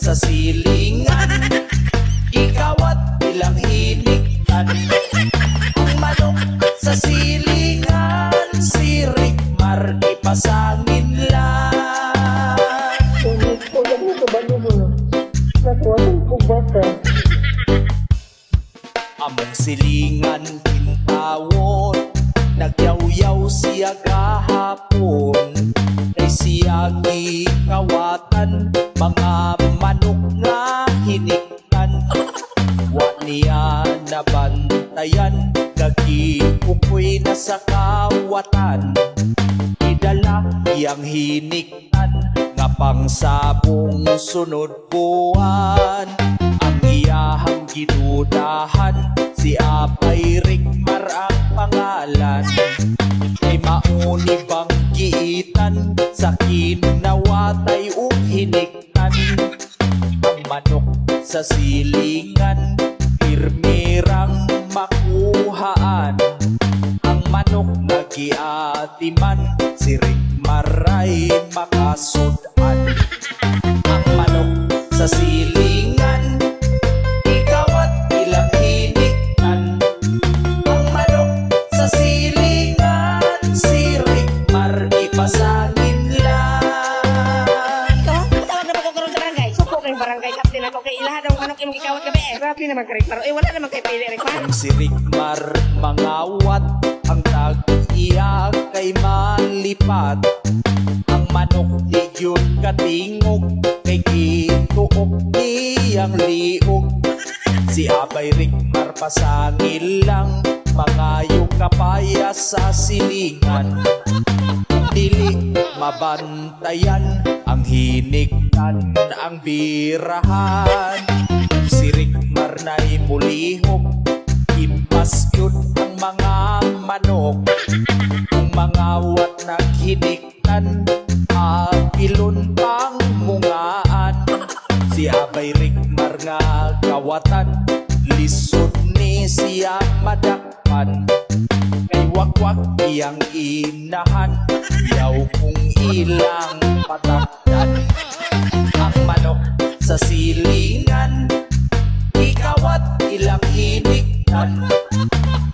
sa silingan, ikaw at ilang hiniktan. Ang manok sa silingan, si Rickmar ipasangin lang. Among silingan hintawon, nagyaw-yaw siya kahapon. Kay siya gikawatan, mga manok nga hiniktan. Wa niya nabantayan, gagiukoy na sa kawatan. Idala iyang hiniktan, nga pangsabong sunod buwan. Ang iyahang gidudahan, si Apay Rickmar ang pangalan. Kay mauni bang giitan, sa kinawatay ug hiniktan. Ang manok sa silingan, pirmirang makuhaan. Ang manok na giatiman, si Rickmar ay makasudan. Ang manok sa silingan, ikaw at ilang hiniktan. Ang manok sa silingan, si Rickmar ipasangin lang. Ikaw, tawag na ko karon sa barangay. Suko kay barangay captain ako kay ilaha daw manok imong gikawat gabi. Grabe naman kay Rickmar. Wala naman kay pili Rickmar. Kung si Rickmar mangawat, ang tag-iya kay malipat. Ang manok di yun katingog, kay gituok niyang liog. Si Apay Rickmar pasangil lang, mangayo kapaya sa silingan. Dili mabantayan, ang hiniktan ang birahan. Si Rickmar na'y mulihok, impas yun ang mga manok. Kung mangawat naghiniktan, apilon pang mungaan. Si Apay Rickmar nga kawatan, lisod ni siya madakpan. Kay wakwak iyang inahan, yaw kung ilang patakdan. Ang manok sa silingan, ikaw at ilang hiniktan.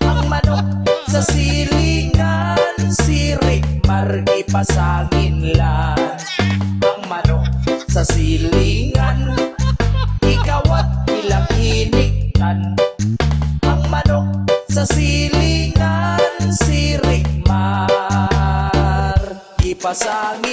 Ang manok sa silingan, si Rickmar ipasangin lang. Ang manok sa silingan, ikaw at ilang hiniktan. Ang manok sa silingan, si Rickmar ipasangin